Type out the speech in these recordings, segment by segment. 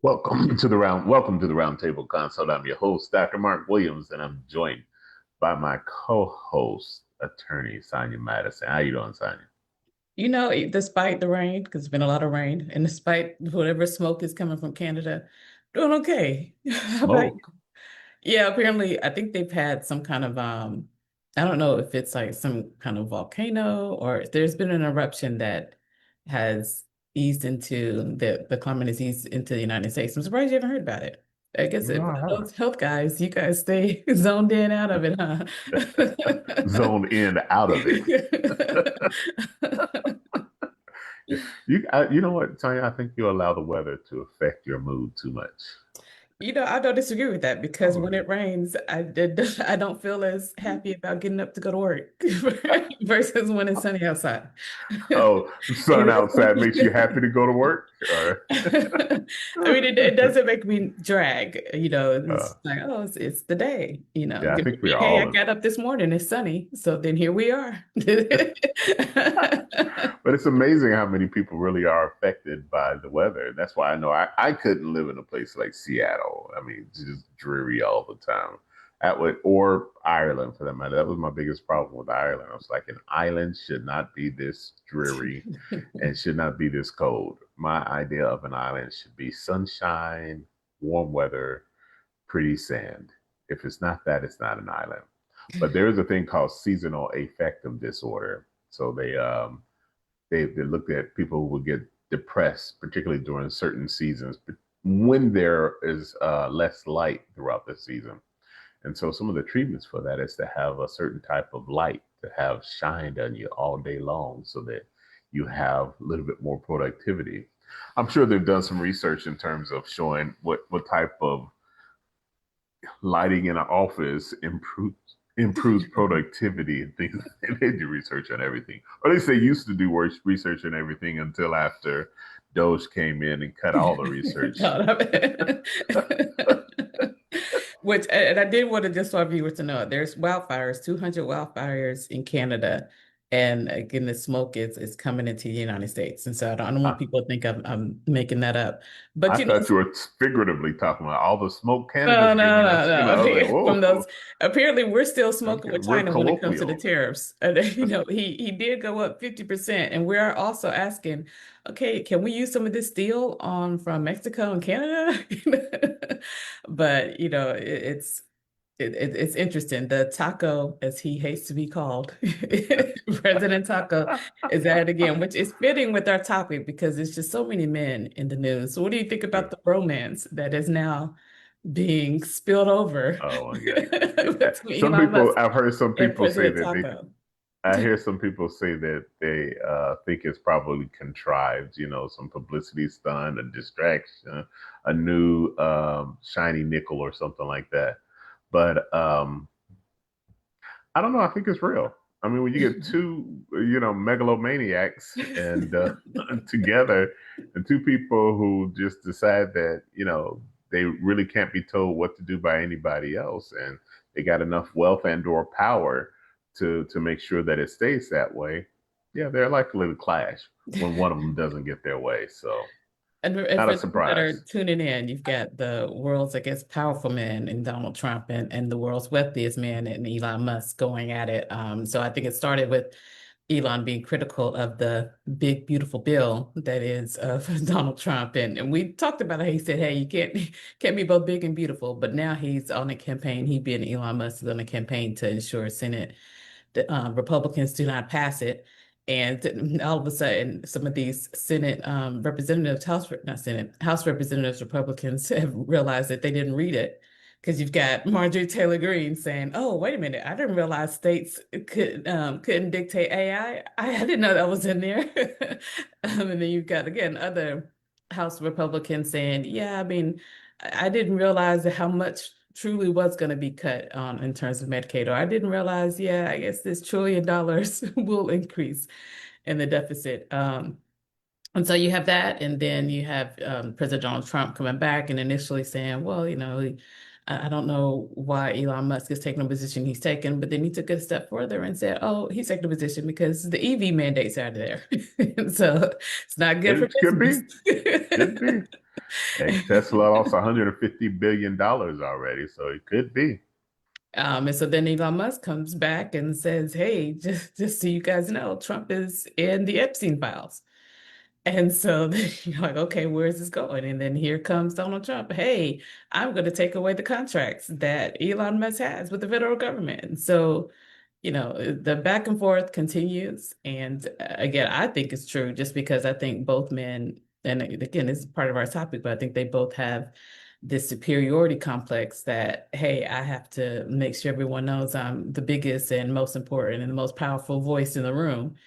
Welcome to the Round Table Consult. I'm your host, Dr. Mark Williams, and I'm joined by my co-host, attorney Sonia Madison. How you doing, Sonia? Despite the rain, because it's been a lot of rain, and despite whatever smoke is coming from Canada, doing okay. How about you? Smoke. Yeah, apparently, I think they've had some kind of I don't know if it's like some kind of volcano or there's been an eruption that has eased into the climate has eased into the United States. I'm surprised you haven't heard about it. I guess No, I those haven't. health guys, you guys stay zoned in out of it, huh? Zone in, out of it. You know what, Sonia? I think you allow the weather to affect your mood too much. I don't disagree with that because Oh, when it rains, I don't feel as happy about getting up to go to work versus when it's sunny outside. oh, sun outside makes you happy to go to work, or I mean, it doesn't make me drag, uh, it's like, oh, it's the day, yeah, I It think would we're be, hey, I all. got up this morning, it's sunny, so then here we are. But it's amazing how many people really are affected by the weather. That's why I know I couldn't live in a place like Seattle. I mean, it's just dreary all the time. That would, or Ireland for that matter. That was my biggest problem with Ireland. I was like, an island should not be this dreary and should not be this cold. My idea of an island should be sunshine, warm weather, pretty sand. If it's not that, it's not an island. But there is a thing called seasonal affective disorder. So they looked at people who would get depressed, particularly during certain seasons, but when there is less light throughout the season. And so some of the treatments for that is to have a certain type of light to have shined on you all day long so that you have a little bit more productivity. I'm sure they've done some research in terms of showing what type of lighting in an office improves productivity and things. They do research on everything, or at least they used to do research on everything until after Doge came in and cut all the research. God, Which, and I did want to just want viewers to know there's wildfires, 200 wildfires in Canada. And again, the smoke is coming into the United States. And so I don't want I, people to think I'm making that up. But, I thought you were figuratively talking about all the smoke no, Canada's no, giving no, us. You know, no. I was like, From those, whoa, apparently we're still smoking okay, with we're China when it comes to the colloquial. tariffs. And he did go up 50%. And we're also asking, okay, can we use some of this steel on from Mexico and Canada? But it's interesting. The taco, as he hates to be called, President Taco, is at it again, which is fitting with our topic because there's just so many men in the news. So what do you think about the romance that is now being spilled over Oh my God. between Elon Musk I've heard some and people say President that Taco? I hear some people say that they think it's probably contrived, some publicity stunt, a distraction, a new shiny nickel or something like that. But I don't know. I think it's real. I mean, when you get two, megalomaniacs and together, and two people who just decide that, they really can't be told what to do by anybody else, and they got enough wealth and/or power to make sure that it stays that way. Yeah, they're likely to clash when one of them doesn't get their way. So, And not for a those that are surprise. tuning in, you've got the world's, I guess, powerful man in Donald Trump and the world's wealthiest man in Elon Musk going at it. So I think it started with Elon being critical of the big, beautiful bill that is of Donald Trump. And we talked about how he said, hey, you can't be both big and beautiful. But now he's on a campaign, he being Elon Musk is on a campaign to ensure Senate the Republicans do not pass it. And all of a sudden, some of these Senate representatives, not Senate, House representatives, Republicans have realized that they didn't read it. Because you've got Marjorie Taylor Greene saying, "Oh, wait a minute! I didn't realize states couldn't dictate AI. I didn't know that was in there." And then you've got again other House Republicans saying, "Yeah, I mean, I didn't realize how much truly was going to be cut on in terms of Medicaid. Or I didn't realize, yeah, I guess this $1 trillion will increase in the deficit." And so you have that, and then you have President Donald Trump coming back and initially saying, well, I don't know why Elon Musk is taking the position he's taken, but then he took it a step further and said, oh, he's taking the position because the EV mandates out of there. And so it's not good for It could business. be, could be. Hey, Tesla lost $150 billion already, so it could be. And so then Elon Musk comes back and says, "Hey, just so you guys know, Trump is in the Epstein files." And so then you're like, okay, where is this going? And then here comes Donald Trump. Hey, I'm going to take away the contracts that Elon Musk has with the federal government. And so, the back and forth continues. And again, I think it's true just because I think both men, and again, this is part of our topic, but I think they both have this superiority complex that, hey, I have to make sure everyone knows I'm the biggest and most important and the most powerful voice in the room.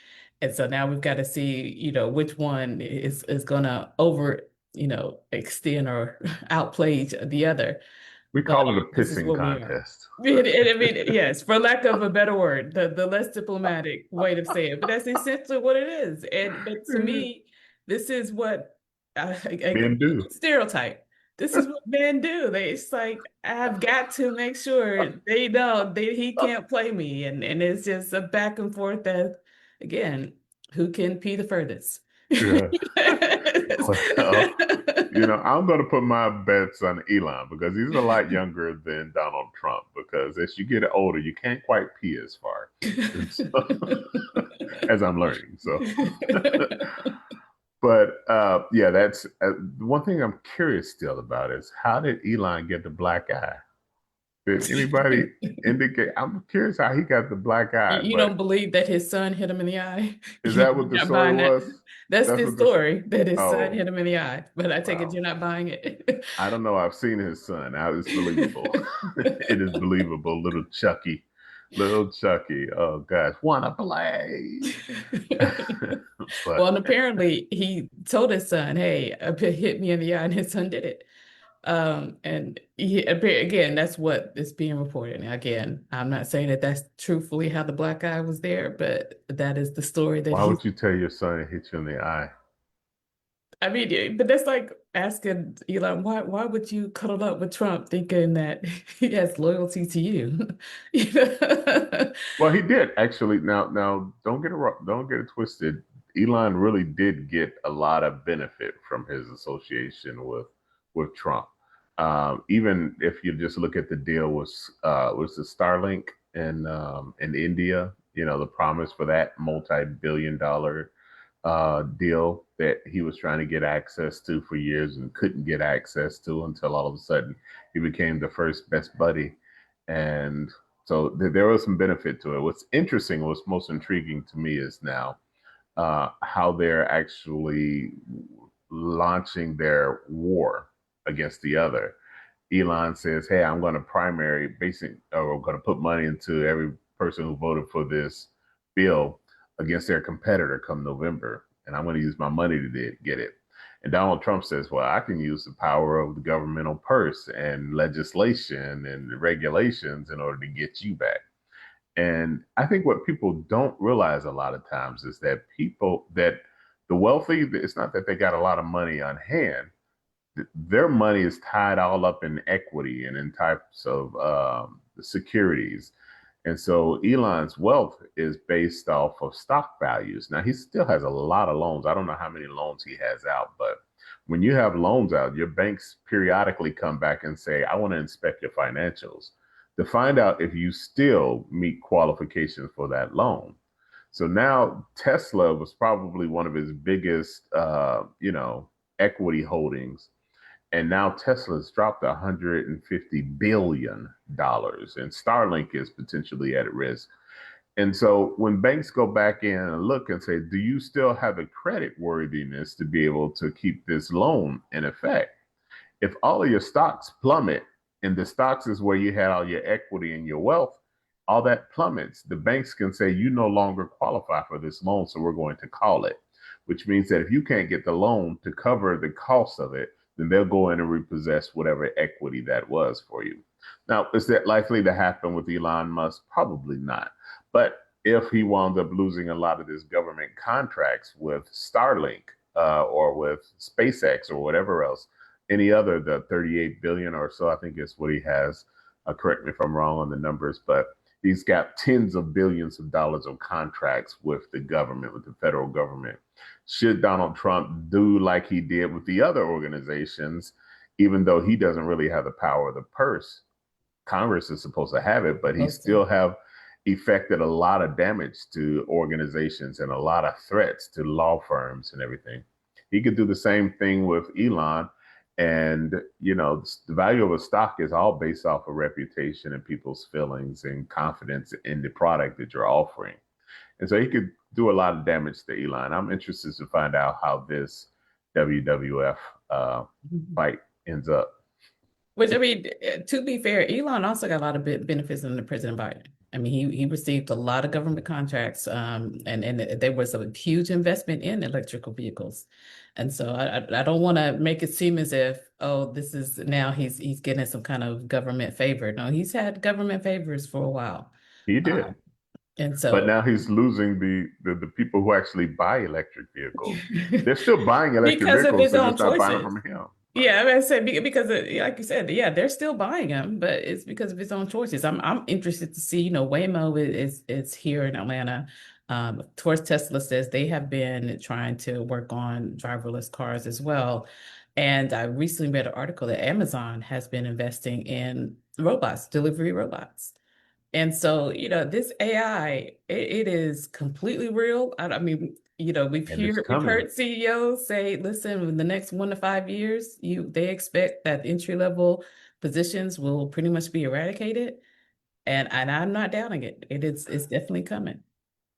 And so now we've got to see, which one is gonna extend or outplay the other. We But call it a this is pissing where we are. contest. I mean, yes, for lack of a better word, the less diplomatic way to say it, but that's essentially what it is. But to me, this is what I Men do. stereotype. This is what men do. It's like I've got to make sure they know he can't play me, and it's just a back and forth that, again, who can pee the furthest. Yeah. Well, I'm going to put my bets on Elon because he's a lot younger than Donald Trump. Because as you get older, you can't quite pee as far, and so, as I'm learning. So, but yeah, that's one thing I'm curious still about is how did Elon get the black eye? Did anybody indicate? I'm curious how he got the black eye. You But don't believe that his son hit him in the eye? is that what You're the not story buying that. was? That's That's the what this. story, that his son Oh, hit him in the eye. But I take it wow. you're not buying it. I don't know. I've seen his son. Now it's believable. It is believable. Little Chucky. Little Chucky. Oh gosh. Wanna play. Well, But and apparently he told his son, "Hey, hit me in the eye," and his son did it. And again, that's what is being reported. Now, again, I'm not saying that that's truthfully how the black eye was there, but that is the story that why he's. would you tell your son to hit you in the eye? I mean, but that's like asking Elon, why would you cuddle up with Trump thinking that he has loyalty to you? You know? Well, he did actually. Now, don't get it twisted. Elon really did get a lot of benefit from his association with Trump. Even if you just look at the deal was the Starlink in India. The promise for that multi-billion-dollar deal that he was trying to get access to for years and couldn't get access to until all of a sudden he became the first best buddy. And so there was some benefit to it. What's interesting, what's most intriguing to me is now how they're actually launching their war against the other. Elon says, "Hey, I'm going to primary basic, or I'm going to put money into every person who voted for this bill against their competitor come November, and I'm going to use my money to get it." And Donald Trump says, "Well, I can use the power of the governmental purse and legislation and regulations in order to get you back." And I think what people don't realize a lot of times is that the wealthy, it's not that they got a lot of money on hand, their money is tied all up in equity and in types of securities. And so Elon's wealth is based off of stock values. Now, he still has a lot of loans. I don't know how many loans he has out, but when you have loans out, your banks periodically come back and say, "I want to inspect your financials to find out if you still meet qualifications for that loan." So now Tesla was probably one of his biggest, equity holdings, and now Tesla's dropped $150 billion, and Starlink is potentially at risk. And so when banks go back in and look and say, "Do you still have the credit worthiness to be able to keep this loan in effect?" If all of your stocks plummet, and the stocks is where you had all your equity and your wealth, all that plummets, the banks can say you no longer qualify for this loan, so we're going to call it, which means that if you can't get the loan to cover the cost of it, then they'll go in and repossess whatever equity that was for you. Now, is that likely to happen with Elon Musk? Probably not. But if he wound up losing a lot of his government contracts with Starlink or with SpaceX or whatever else, any other, the 38 billion or so, I think is what he has. Correct me if I'm wrong on the numbers, but He's got tens of billions of dollars of contracts with the government, with the federal government. Should Donald Trump do like he did with the other organizations, even though he doesn't really have the power of the purse? Congress is supposed to have it, but he Supposed to. still have effected a lot of damage to organizations and a lot of threats to law firms and everything. He could do the same thing with Elon. And, the value of a stock is all based off of reputation and people's feelings and confidence in the product that you're offering. And so he could do a lot of damage to Elon. I'm interested to find out how this WWF fight ends up. Which I mean, to be fair, Elon also got a lot of benefits under President Biden. I mean, he received a lot of government contracts, and there was a huge investment in electrical vehicles, and so I don't want to make it seem as if, oh, this is now he's getting some kind of government favor. No, he's had government favors for a while, He um, did. and But so now he's losing the people who actually buy electric vehicles. They're still buying electric because of vehicles, his they're own just not buying them choices. from him. Right. Yeah, I mean, I said because like you said, yeah, they're still buying them, but it's because of his own choices. I'm interested to see, Waymo is here in Atlanta. Of course, Tesla says they have been trying to work on driverless cars as well. And I recently read an article that Amazon has been investing in robots, delivery robots. And so, this AI, it is completely real. I mean, And it's we've coming. heard CEOs say, listen, in the next 1 to 5 years, they expect that entry level positions will pretty much be eradicated. And I'm not doubting it. It's definitely coming.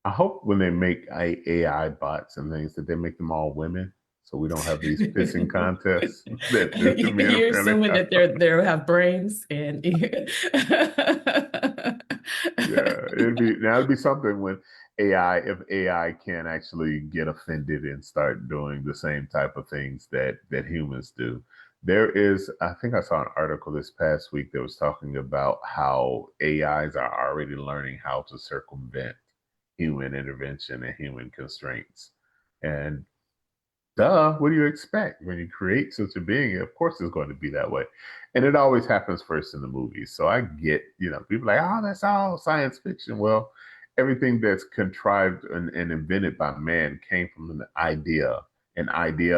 I hope when they make AI bots and things that they make them all women so we don't have these pissing contests that the men You're apparently assuming have. that they'll have brains and Yeah, it'd be something when if AI can actually get offended and start doing the same type of things that humans do. I think I saw an article this past week that was talking about how AIs are already learning how to circumvent human intervention and human constraints. And duh, what do you expect when you create such a being? Of course, it's going to be that way. And it always happens first in the movies. So I get, people like, oh, that's all science fiction. Well, everything that's contrived and invented by man came from an idea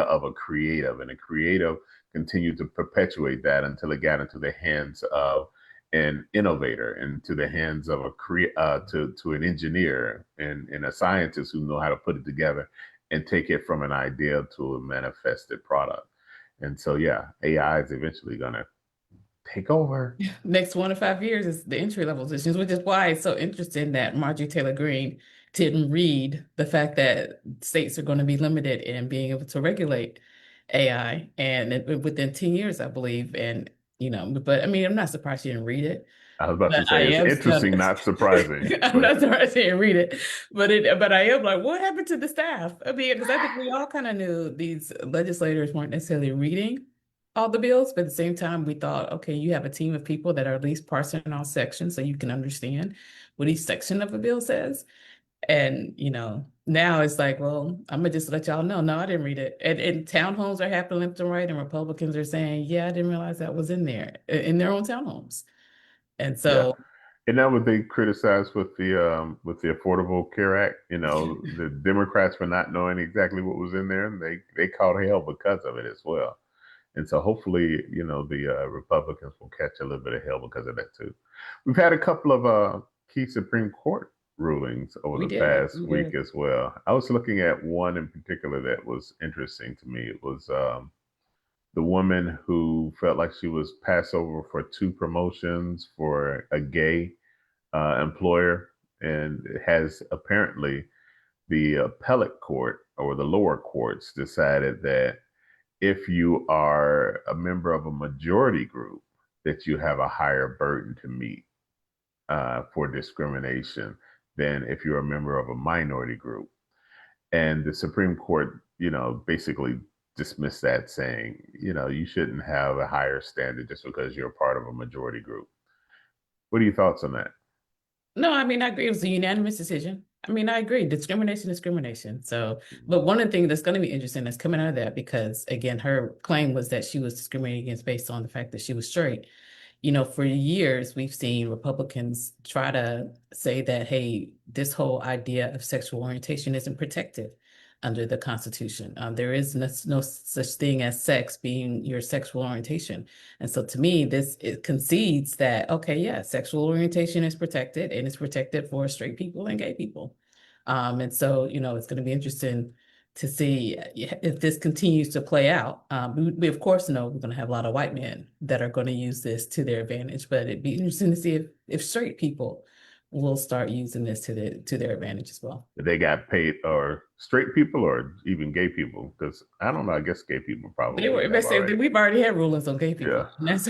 of a creative, and a creative continued to perpetuate that until it got into the hands of an innovator, into the hands of to an engineer and a scientist who know how to put it together and take it from an idea to a manifested product. And so, yeah, AI is eventually going to take over. next 1 to 5 years is the entry level positions, which is why it's so interesting that Marjorie Taylor Greene didn't read the fact that states are going to be limited in being able to regulate AI and within 10 years, I believe. And, but I mean, I'm not surprised she didn't read it. I was about But to I say it's am interesting, stunned. not surprising, I'm but not surprised I didn't read it, but I am like, what happened to the staff? I mean, because I think we all kind of knew these legislators weren't necessarily reading all the bills, but at the same time, we thought, okay, you have a team of people that are at least parsing all sections so you can understand what each section of a bill says. And now it's like, well, I'm gonna just let y'all know, no, I didn't read it. And townhomes are happening left and right, and Republicans are saying, yeah, I didn't realize that was in there in their own townhomes. And yeah. so And that what they criticized with the Affordable Care Act. The Democrats for not knowing exactly what was in there, and they caught hell because of it as well. And so hopefully, the Republicans will catch a little bit of hell because of that too. We've had a couple of key Supreme Court rulings over we the did, past we week did. as well. I was looking at one in particular that was interesting to me. It was the woman who felt like she was passed over for two promotions for a gay employer, and it has apparently the appellate court or the lower courts decided that if you are a member of a majority group, that you have a higher burden to meet for discrimination than if you're a member of a minority group. And the Supreme Court, basically dismissed that, saying, you shouldn't have a higher standard just because you're part of a majority group. What are your thoughts on that? No, I mean, I agree. It was a unanimous decision. I mean, I agree. Discrimination, discrimination. So, but one of the things that's going to be interesting that's coming out of that, because again, her claim was that she was discriminated against based on the fact that she was straight. For years, we've seen Republicans try to say that, hey, this whole idea of sexual orientation isn't protected under the Constitution. There is no such thing as sex being your sexual orientation. And so to me, it concedes that, okay, yeah, sexual orientation is protected and it's protected for straight people and gay people. And so, it's going to be interesting to see if this continues to play out. We of course know we're going to have a lot of white men that are going to use this to their advantage, but it'd be interesting to see if straight people will start using this to their advantage as well. They got paid, or straight people, or even gay people? Because I don't know. I guess gay people probably They have say that already. we've already had rulings on gay Yeah. people, and that's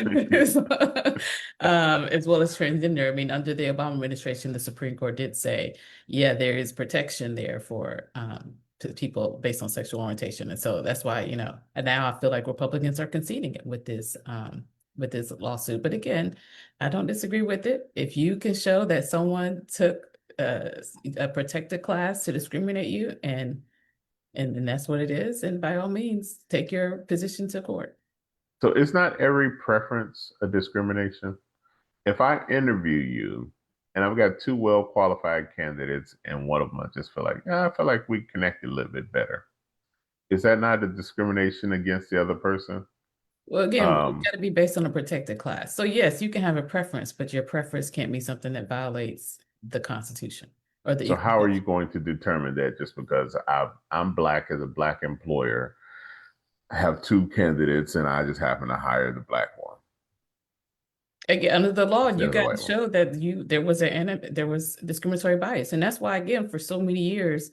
as well as transgender. I mean, under the Obama administration, the Supreme Court did say, yeah, there is protection there for to people based on sexual orientation, and so that's why and now I feel like Republicans are conceding it with this lawsuit. But again, I don't disagree with it. If you can show that someone took a protected class to discriminate you and that's what it is. And by all means, take your position to court. So it's not every preference a discrimination. If I interview you and I've got two well qualified candidates and one of them I just feel like, I feel like we connected a little bit better. Is that not a discrimination against the other person? Well, again, it's Um, got to be based on a protected class. So yes, you can have a preference, but your preference can't be something that violates the Constitution or the so equal how are you protection. going to determine that just because I'm black as a black employer, I have two candidates and I just happen to hire the black one Again, under the law, instead you of the got to white one? show that there was discriminatory bias, and that's why, again, for so many years,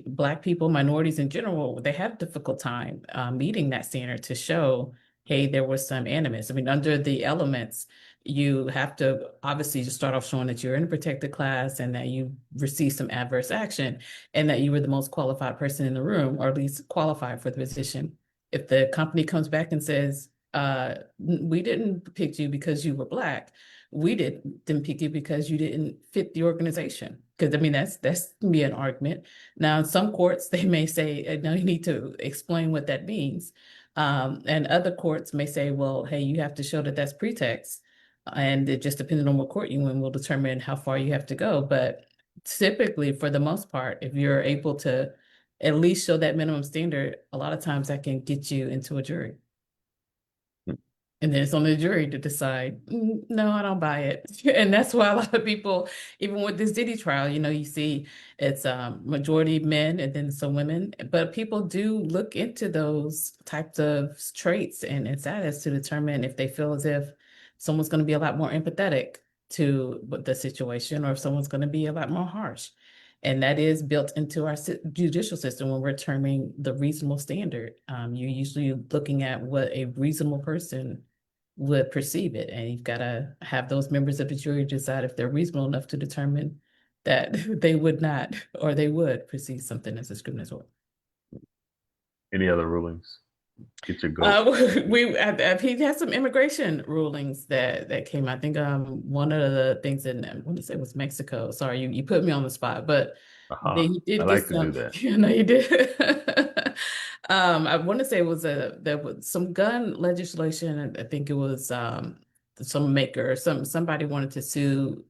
Black people, minorities in general, they had a difficult time meeting that standard to show, hey, there was some animus. I mean, under the elements, you have to obviously just start off showing that you're in a protected class and that you received some adverse action, and that you were the most qualified person in the room, or at least qualified for the position. If the company comes back and says, we didn't pick you because you were black. We didn't pick you because you didn't fit the organization. Because I mean, that's can be an argument. Now, in some courts, they may say, no, you need to explain what that means. And other courts may say, well, hey, you have to show that that's pretext. And it just depending on what court you win will determine how far you have to go. But typically, for the most part, if you're able to at least show that minimum standard, a lot of times that can get you into a jury. And then it's on the jury to decide, no, I don't buy it. And that's why a lot of people, even with this Diddy trial, you see it's majority men and then some women. But people do look into those types of traits and status to determine if they feel as if someone's going to be a lot more empathetic to the situation or if someone's going to be a lot more harsh. And that is built into our judicial system when we're determining the reasonable standard. You're usually looking at what a reasonable person would perceive it. And you've got to have those members of the jury decide if they're reasonable enough to determine that they would not or they would perceive something as discriminatory. Any other rulings? Get your goat. He had some immigration rulings that came. I think one of the things in I want to say was Mexico. Sorry, you put me on the spot, but Uh-huh. he I did get like to do some. that. You know, he did. I want to say it was there was some gun legislation. And I think it was some maker, somebody wanted to sue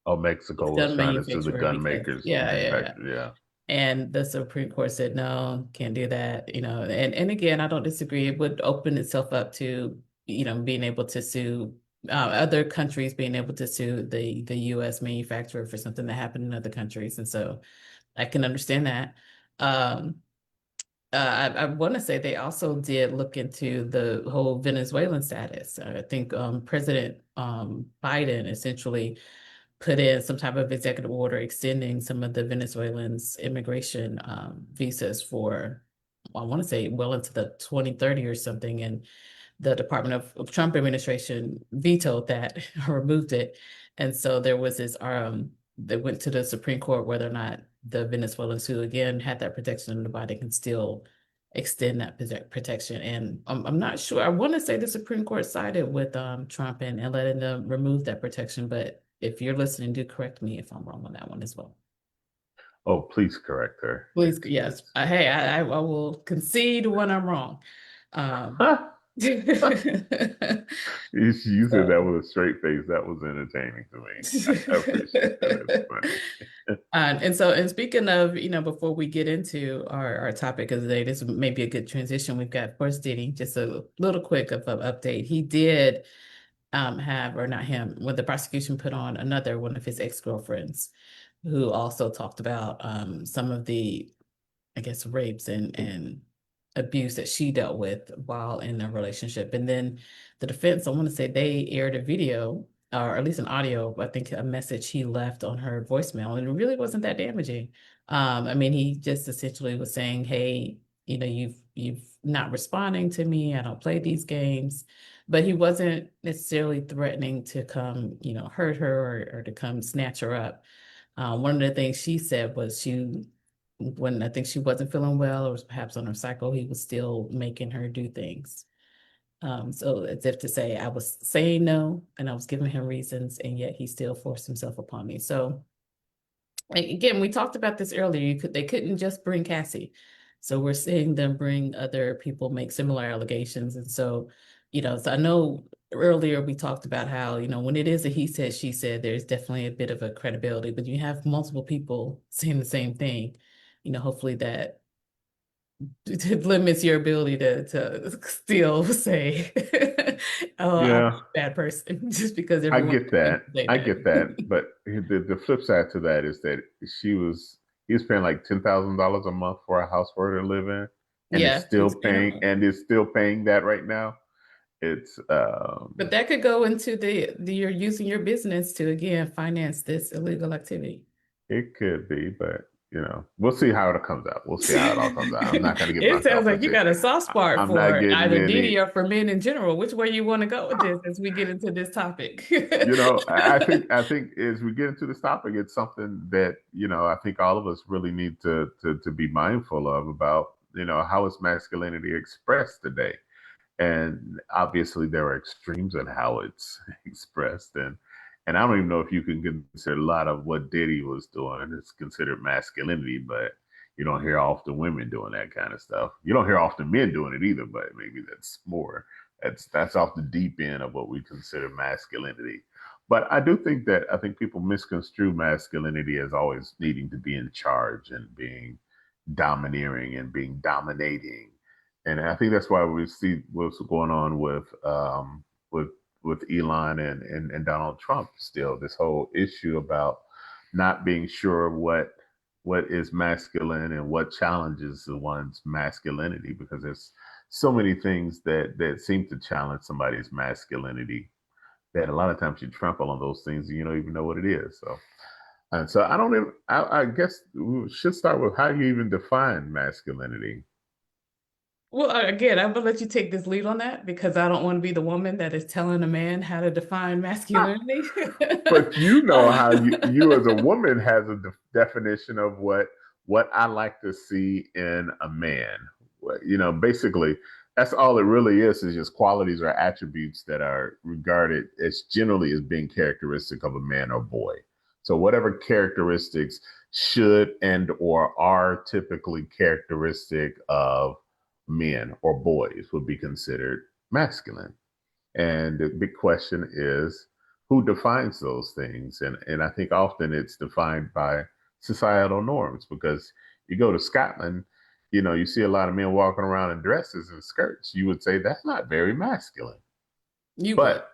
Oh, this Mexico was gun trying to sue the manufacturer gun because makers, yeah. manufacturers. Yeah. And the Supreme Court said, no, can't do that, and again, I don't disagree. It would open itself up to, being able to sue other countries being able to sue the US manufacturer for something that happened in other countries. And so I can understand that. Um, I want to say they also did look into the whole Venezuelan status. I think President Biden essentially put in some type of executive order extending some of the Venezuelans' immigration visas for, I want to say, well into the 2030 or something. And the Department of Trump administration vetoed that or removed it. And so there was this they went to the Supreme Court whether or not the Venezuelans who again had that protection in the body can still extend that protection. And I'm not sure. I want to say the Supreme Court sided with Trump and letting them remove that protection. But if you're listening, do correct me if I'm wrong on that one as well. Oh, please correct her. Please, It's yes. Hey, I will concede when I'm wrong. Um, huh? You said that So, with a straight face. That was entertaining to me. I appreciate that. It's funny. and speaking of, before we get into our topic of the day, this may be a good transition. We've got, of course, Diddy, just a little quick of an update. He did have, or not him, when the prosecution put on another one of his ex-girlfriends who also talked about some of the, I guess, rapes and abuse that she dealt with while in a relationship. And then the defense, I want to say they aired a video, or at least an audio, I think a message he left on her voicemail, and it really wasn't that damaging. I mean, he just essentially was saying, "Hey, you've not responding to me. I don't play these games." But he wasn't necessarily threatening to come, hurt her or to come snatch her up. One of the things she said was when I think she wasn't feeling well or was perhaps on her cycle, he was still making her do things. So as if to say, I was saying no and I was giving him reasons, and yet he still forced himself upon me. So again, we talked about this earlier. They couldn't just bring Cassie. So we're seeing them bring other people, make similar allegations. And so, so I know earlier we talked about how, when it is a he said, she said, there's definitely a bit of a credibility, but you have multiple people saying the same thing, hopefully that it limits your ability to still say, oh, I'm a Yeah, bad person just because I everyone get that. saying I that. get that. But the flip side to that is that he was paying like $10,000 a month for a house for her to live in, Yeah, he's paying a lot. and is still paying that right now. It's But that could go into the you're using your business to again finance this illegal activity. it could be, but we'll see how it comes out. We'll see how it all comes out. I'm not going to get It sounds myself like you into. got a soft spot I'm not for getting either any. Diddy or for men in general. Which way you want to go with this as we get into this topic? I think as we get into this topic, it's something that I think all of us really need to be mindful of about how is masculinity expressed today. And obviously there are extremes in how it's expressed, and I don't even know if you can consider a lot of what Diddy was doing is considered masculinity, but you don't hear often women doing that kind of stuff. You don't hear often men doing it either, but maybe that's more that's off the deep end of what we consider masculinity. But I think people misconstrue masculinity as always needing to be in charge and being domineering and being dominating. And I think that's why we see what's going on with with Elon and Donald Trump still, this whole issue about not being sure what is masculine and what challenges one's masculinity, because there's so many things that seem to challenge somebody's masculinity that a lot of times you trample on those things and you don't even know what it is. So and so I don't even I guess we should start with how you even define masculinity. Well, again, I'm gonna let you take this lead on that because I don't want to be the woman that is telling a man how to define masculinity. But you know how you as a Uh, woman has a definition of what I like to see in a man. Basically, that's all it really is just qualities or attributes that are regarded as generally as being characteristic of a man or boy. So whatever characteristics should and or are typically characteristic of men or boys would be considered masculine. And the big question is who defines those things? And I think often it's defined by societal norms, because you go to Scotland, you see a lot of men walking around in dresses and skirts. You would say that's not very masculine. you would. But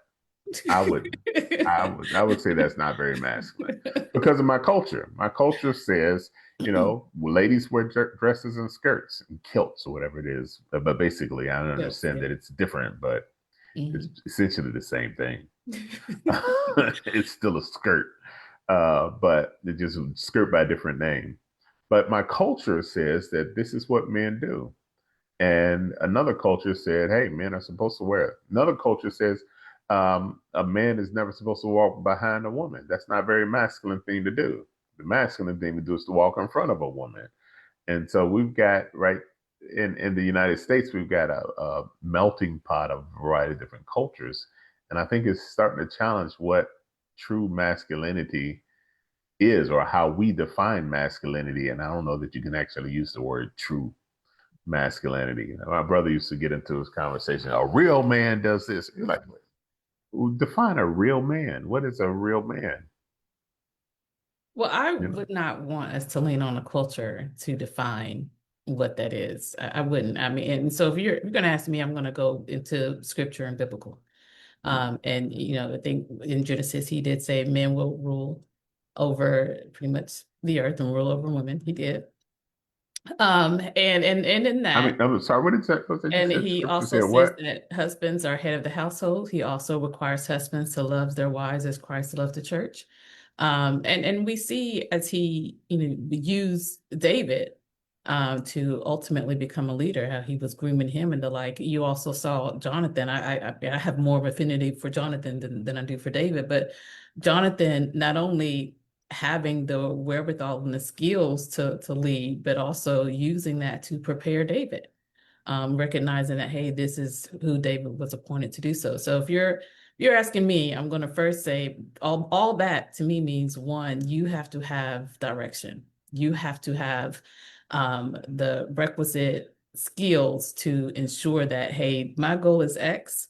I wouldn't. I would say that's not very masculine because of my culture. My culture says, ladies wear dresses and skirts and kilts or whatever it is. But basically, I Yes, understand yeah. that it's different, but it's Mhm. essentially the same thing. It's still a skirt, but it just skirt by a different name. But my culture says that this is what men do. And another culture said, hey, men are supposed to wear it. Another culture says a man is never supposed to walk behind a woman. That's not a very masculine thing to do. The masculine thing to do is to walk in front of a woman. And so we've got right in the United States, we've got a melting pot of a variety of different cultures, and I think it's starting to challenge what true masculinity is or how we define masculinity. And I don't know that you can actually use the word true, masculinity. My brother used to get into his conversation. A real man does this. You're like, define a real man. What is a real man? Well, I You know, would not want us to lean on a culture to define what that is. I wouldn't. I mean, and so if you're going to ask me, I'm going to go into scripture and biblical. And I think in Genesis he did say men will rule over pretty much the earth and rule over women. He did. And in I mean, that, I'm sorry. What did that? What did you and say? he Scripture also said says what? that husbands are head of the household. He also requires husbands to love their wives as Christ loved the church. And we see as he, used David to ultimately become a leader, how he was grooming him and the like. You also saw Jonathan. I have more of affinity for Jonathan than I do for David, but Jonathan not only having the wherewithal and the skills to lead, but also using that to prepare David, recognizing that, hey, this is who David was appointed to do so. So if you're asking me, I'm going to first say all that to me means one, you have to have direction. You have to have the requisite skills to ensure that, hey, my goal is X,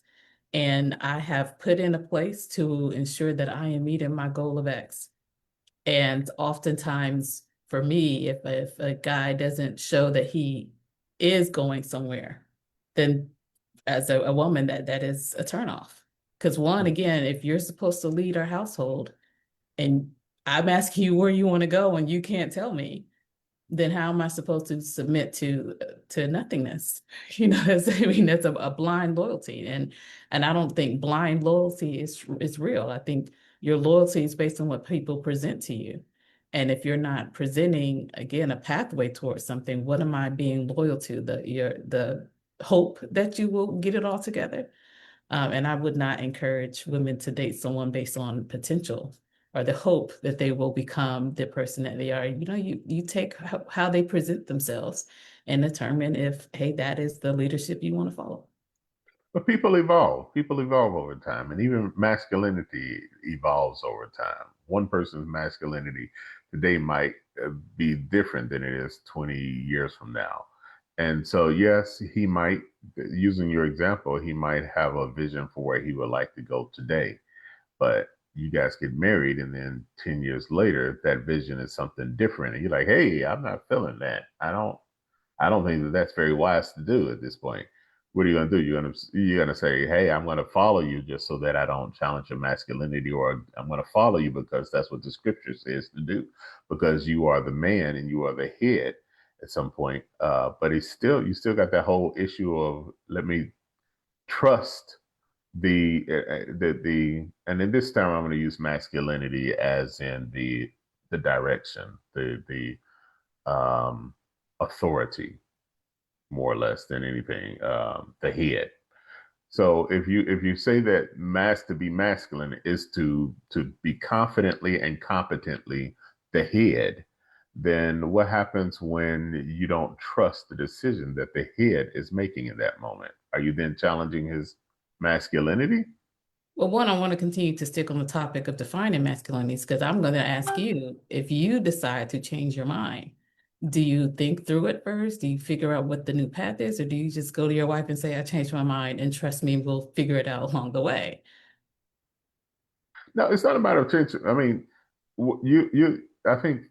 and I have put in a place to ensure that I am meeting my goal of X. And oftentimes, for me, if a guy doesn't show that he is going somewhere, then as a woman, that is a turnoff. Because one, again, if you're supposed to lead our household and I'm asking you where you want to go and you can't tell me, then how am I supposed to submit to nothingness? I mean, that's a blind loyalty, and I don't think blind loyalty is real. I think your loyalty is based on what people present to you, and if you're not presenting again a pathway towards something, what am I being loyal to? The hope that you will get it all together. And I would not encourage women to date someone based on potential or the hope that they will become the person that they are. You take how they present themselves and determine if, hey, that is the leadership you want to follow. But people evolve. People evolve over time, and even masculinity evolves over time. One person's masculinity today might be different than it is 20 years from now. And so, yes, he might, using your example, he might have a vision for where he would like to go today. But you guys get married, and then 10 years later, that vision is something different. And you're like, hey, I'm not feeling that. I don't think that that's very wise to do at this point. What are you going to do? You're gonna say, "Hey, I'm going to follow you just so that I don't challenge your masculinity, or I'm going to follow you because that's what the scripture says to do, because you are the man and you are the head at some point." But you still got that whole issue of let me trust and in this time I'm going to use masculinity as in the direction, the authority more or less than anything, the head. So if you say that to be masculine is to be confidently and competently the head, then what happens when you don't trust the decision that the head is making in that moment? Are you then challenging his masculinity? Well, one, I want to continue to stick on the topic of defining masculinities because I'm going to ask you if you decide to change your mind. Do you think through it first? Do you figure out what the new path is, or do you just go to your wife and say, I changed my mind and trust me, we'll figure it out along the way? No, it's not a matter of tension. I mean, I think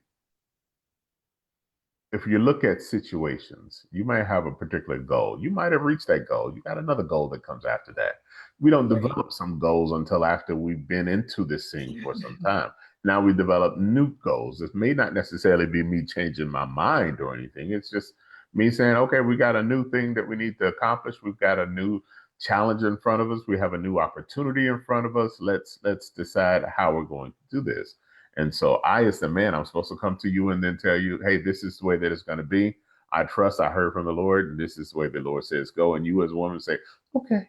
if you look at situations, you might have a particular goal. You might have reached that goal. You got another goal that comes after that. We don't Right. develop some goals until after we've been into this thing for some time. Now we develop new goals. This may not necessarily be me changing my mind or anything. It's just me saying, okay, we got a new thing that we need to accomplish. We've got a new challenge in front of us. We have a new opportunity in front of us. Let's decide how we're going to do this. And so I, as the man, I'm supposed to come to you and then tell you, hey, this is the way that it's going to be. I heard from the Lord, and this is the way the Lord says go. And you, as a woman, say, okay,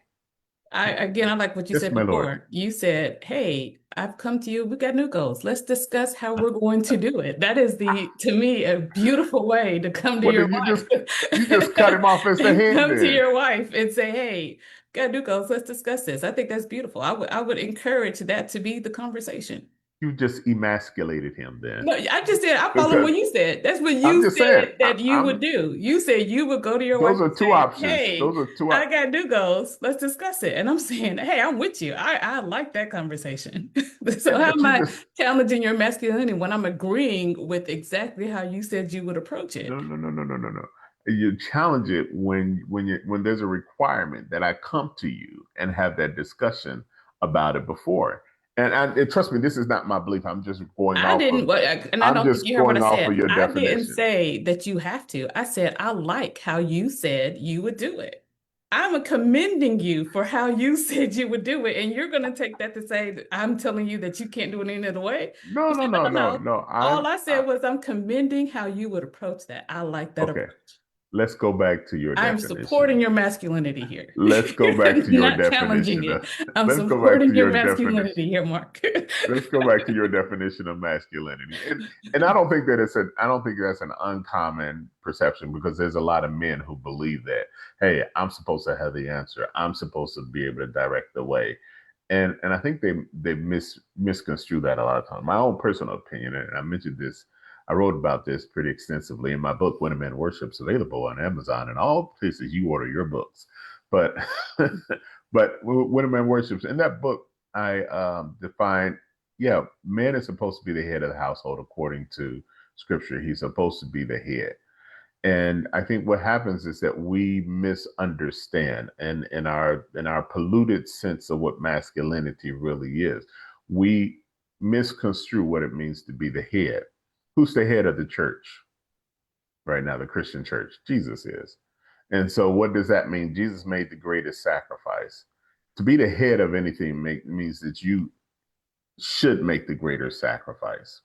I like what you yes, said my Lord. before. You said, hey, I've come to you. We got new goals. Let's discuss how we're going to do it. That is to me, a beautiful way to come to Well, your then you just cut wife. him off as the head Come to then. your wife and say, hey, got new goals. Let's discuss this. I think that's beautiful. I would encourage that to be the conversation. You just emasculated him then, No, I just said I follow because what you said. That's what I'm you just saying, said that you would do. You said you would go to your wife those and are two say, options. "Hey, Those are two. I got new goals. Let's discuss it." And I'm saying, "Hey, I'm with you. I like that conversation." So Yeah, how but am you I just challenging your masculinity when I'm agreeing with exactly how you said you would approach it? no. You challenge it when there's a requirement that I come to you and have that discussion about it before. And trust me, this is not my belief. I'm just going I off didn't, of and I I'm don't think just you heard what I going off of said. your I didn't definition. say that you have to. I said I like how you said you would do it. I'm commending you for how you said you would do it, and you're going to take that to say that I'm telling you that you can't do it any other way. No, You no, said, no, no, no, no, no. no. All I said was I'm commending how you would approach that. I like that Okay. approach. Let's go back to your I'm definition. supporting your masculinity here, Let's go back to your not challenging definition. it. I'm Let's go back to supporting your your definition. masculinity here, Mark. Let's go back to your definition of masculinity. And I don't think that I don't think that's an uncommon perception, because there's a lot of men who believe that, hey, I'm supposed to have the answer. I'm supposed to be able to direct the way. And I think they misconstrue that a lot of times. My own personal opinion, and I mentioned this, I wrote about this pretty extensively in my book, When a Man Worships, available on Amazon and all places you order your books. But but When a Man Worships, in that book, I define, yeah, man is supposed to be the head of the household according to scripture. He's supposed to be the head. And I think what happens is that we misunderstand, and in our polluted sense of what masculinity really is, we misconstrue what it means to be the head. Who's the head of the church right now? The Christian church. Jesus is. And so what does that mean? Jesus made the greatest sacrifice. To be the head of anything means that you should make the greater sacrifice.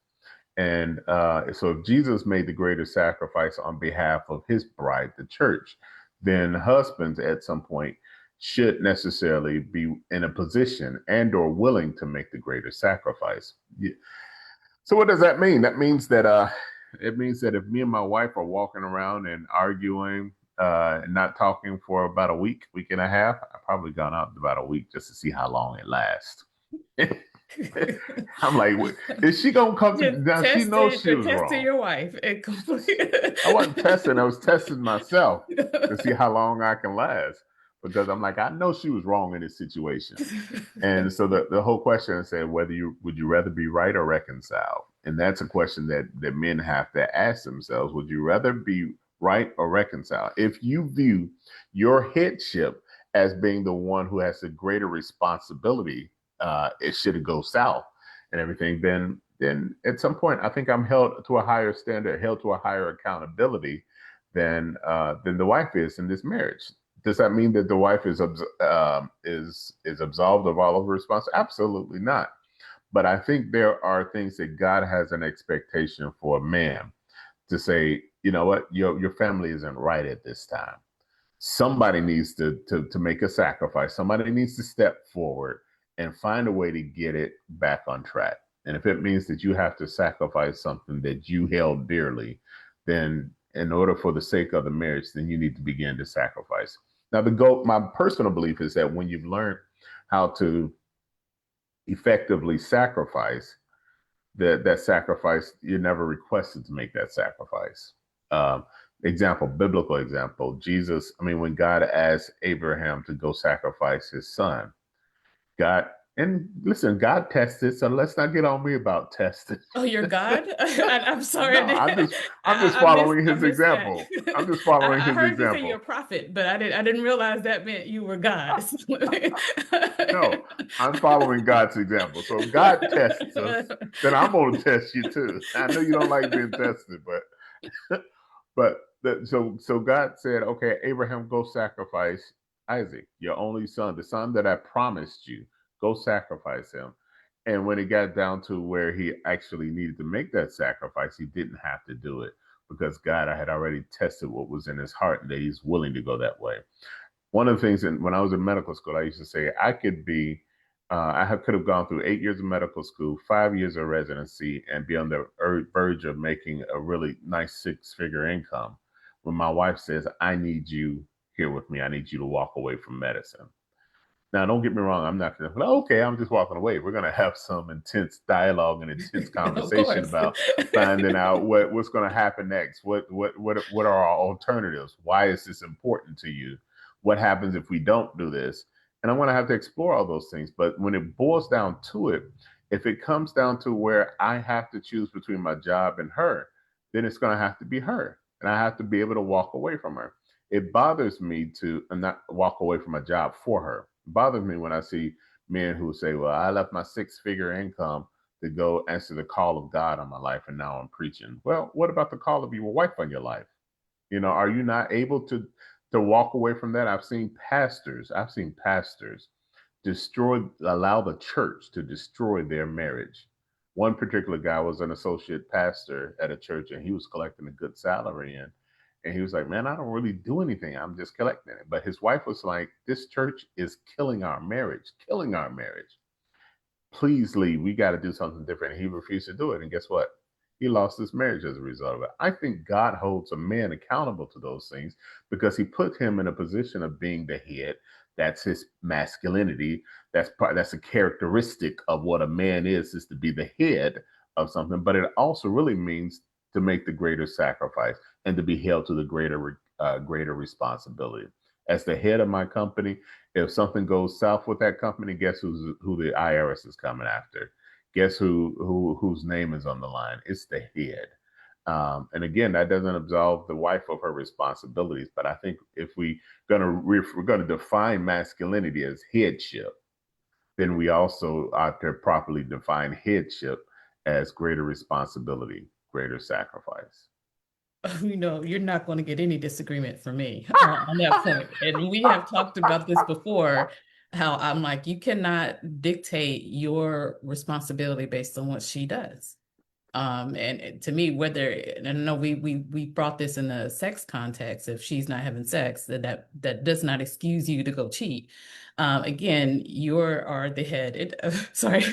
And so if Jesus made the greater sacrifice on behalf of his bride, the church, then husbands at some point should necessarily be in a position and or willing to make the greater sacrifice. Yeah. So what does that mean? That means that it means that if me and my wife are walking around and arguing and not talking for about a week and a half, I've probably gone out about a week just to see how long it lasts. I'm like, is she gonna come to Just now? She knows tested she the was test to wrong. your wife. It I wasn't testing, I was testing myself to see complete. how long I can last. Because I'm like, I know she was wrong in this situation. And so the whole question is said, whether you would you rather be right or reconciled? And that's a question that men have to ask themselves. Would you rather be right or reconcile? If you view your headship as being the one who has the greater responsibility, it should go south and everything, then at some point I think I'm held to a higher standard, held to a higher accountability than the wife is in this marriage. Does that mean that the wife is absolved of all of her responsibility? Absolutely not. But I think there are things that God has an expectation for a man to say, you know what, your family isn't right at this time. Somebody needs to make a sacrifice. Somebody needs to step forward and find a way to get it back on track. And if it means that you have to sacrifice something that you held dearly, then in order for the sake of the marriage, then you need to begin to sacrifice. Now, the goal, my personal belief is that when you've learned how to effectively sacrifice, that sacrifice, you're never requested to make that sacrifice. Um, biblical example, Jesus, I mean, when God asked Abraham to go sacrifice his son, God, and listen, God tested, so let's not get on me about testing. Oh, you're God? I'm sorry, No, I'm just following I his missed that. example. I'm just following I his heard you say you're example. a prophet, but I didn't realize that meant you were God. No, I'm following God's example. So if God tests us, then I'm going to test you too. I know you don't like being tested, so God said, okay, Abraham, go sacrifice Isaac, your only son, the son that I promised you. Go sacrifice him. And when it got down to where he actually needed to make that sacrifice, he didn't have to do it because God had already tested what was in his heart and that he's willing to go that way. One of the things when I was in medical school, I used to say could have gone through 8 years of medical school, 5 years of residency, and be on the verge of making a really nice six-figure income. When my wife says, "I need you here with me. I need you to walk away from medicine." Now, don't get me wrong. I'm not going to, okay, I'm just walking away. We're going to have some intense dialogue and intense Of conversation course. about finding out what's going to happen next. What are our alternatives? Why is this important to you? What happens if we don't do this? And I'm going to have to explore all those things. But when it boils down to it, if it comes down to where I have to choose between my job and her, then it's going to have to be her. And I have to be able to walk away from her. It bothers me to not walk away from a job for her. It bothers me when I see men who say, well, I left my six-figure income to go answer the call of God on my life, and now I'm preaching. Well, what about the call of your wife on your life? Are you not able to walk away from that? I've seen pastors allow the church to destroy their marriage. One particular guy was an associate pastor at a church, and he was collecting a good salary. And he was like, man, I don't really do anything. I'm just collecting it. But his wife was like, this church is killing our marriage, killing our marriage. Please leave. We got to do something different. And he refused to do it. And guess what? He lost his marriage as a result of it. I think God holds a man accountable to those things because he put him in a position of being the head. That's his masculinity. That's a characteristic of what a man is to be the head of something. But it also really means to make the greater sacrifice and to be held to the greater responsibility. As the head of my company, if something goes south with that company, guess who the IRS is coming after? Guess whose name is on the line? It's the head. And again, that doesn't absolve the wife of her responsibilities. But I think if we're gonna define masculinity as headship, then we also ought to properly define headship as greater responsibility, greater sacrifice. You're not going to get any disagreement from me on that point. And we have talked about this before, how I'm like, you cannot dictate your responsibility based on what she does. And to me, whether, and I know we brought this in a sex context, if she's not having sex, that does not excuse you to go cheat. Again, you are the head. Sorry,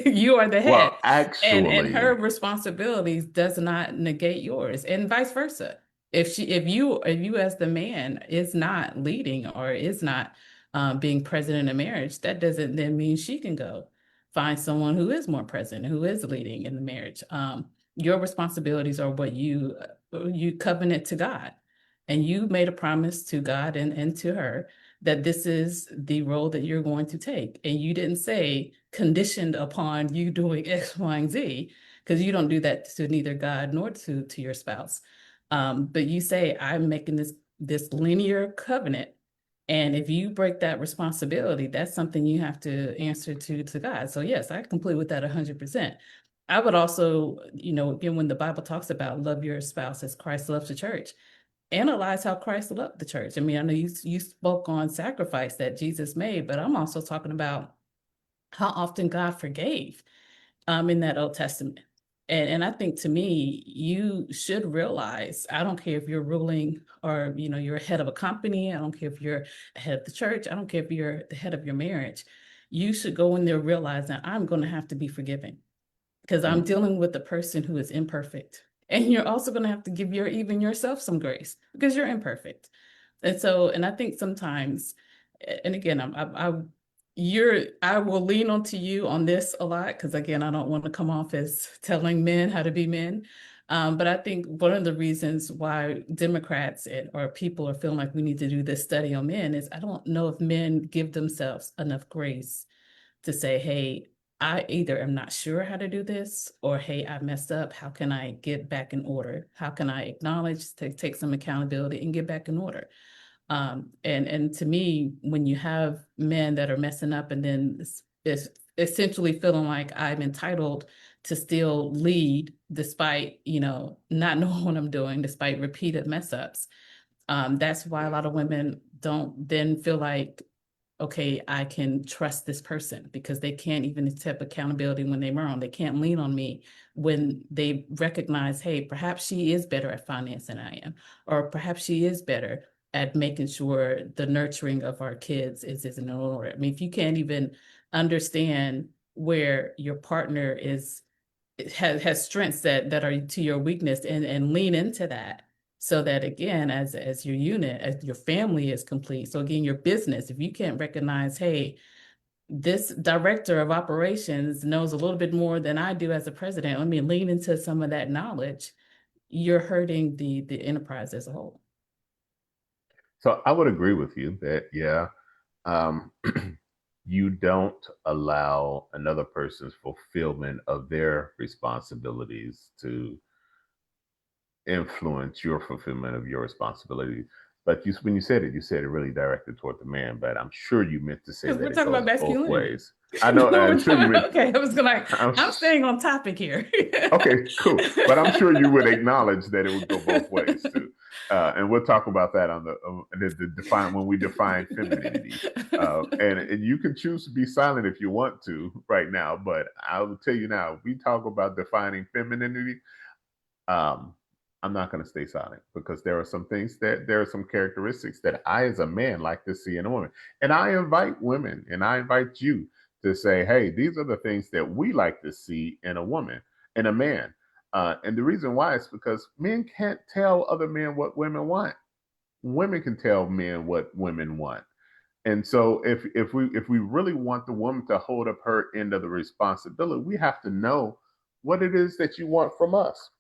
you are the head, Well, and her actually, responsibilities does not negate yours, and vice versa. If you as the man is not leading or is not being present in a marriage, that doesn't then mean she can go find someone who is more present, who is leading in the marriage. Your responsibilities are what you covenant to God, and you made a promise to God and to her that this is the role that you're going to take, and you didn't say conditioned upon you doing X, Y, and Z, because you don't do that to neither God nor to your spouse. But you say, I'm making this linear covenant, and if you break that responsibility, that's something you have to answer to God. So yes, I complete with that 100%. I would also, again, when the Bible talks about love your spouse as Christ loves the church, analyze how Christ loved the church. I mean, I know you spoke on sacrifice that Jesus made, but I'm also talking about how often God forgave in that Old Testament. And I think, to me, you should realize, I don't care if you're ruling or you're head of a company, I don't care if you're head of the church, I don't care if you're the head of your marriage, you should go in there realizing I'm going to have to be forgiving because I'm mm, dealing with a person who is imperfect. And you're also going to have to give even yourself some grace because you're imperfect. And so, and I think sometimes, and again, I will lean onto you on this a lot because, again, I don't want to come off as telling men how to be men. But I think one of the reasons why Democrats or people are feeling like we need to do this study on men is I don't know if men give themselves enough grace to say, hey, I either am not sure how to do this, or hey, I messed up. How can I get back in order? How can I acknowledge, take some accountability and get back in order? And to me, when you have men that are messing up and then it's essentially feeling like I'm entitled to still lead despite, not knowing what I'm doing, despite repeated mess ups. That's why a lot of women don't then feel like, okay, I can trust this person because they can't even accept accountability when they're wrong. They can't lean on me when they recognize, hey, perhaps she is better at finance than I am, or perhaps she is better at making sure the nurturing of our kids is in order. I mean, if you can't even understand where your partner has strengths that are to your weakness and lean into that, so that again, as your unit, as your family is complete. So again, your business, if you can't recognize, hey, this director of operations knows a little bit more than I do as a president, let me lean into some of that knowledge, you're hurting the enterprise as a whole. So I would agree with you that, yeah, um, you don't allow another person's fulfillment of their responsibilities to influence your fulfillment of your responsibilities. But when you said it really directed toward the man. But I'm sure you meant to say Because that we're it talking about goes both masculinity. ways. I know. No, we're I'm sure talking you about, meant. okay, I was gonna, I'm, I'm staying on topic here. okay, cool. But I'm sure you would acknowledge that it would go both ways too. And we'll talk about that on the define when we define femininity. And you can choose to be silent if you want to right now, but I will tell you now, if we talk about defining femininity, um, I'm not going to stay silent because there are some characteristics that I, as a man, like to see in a woman. And I invite women and I invite you to say, hey, these are the things that we like to see in a woman, in a man. And the reason why is because men can't tell other men what women want. Women can tell men what women want. And so if we really want the woman to hold up her end of the responsibility, we have to know what it is that you want from us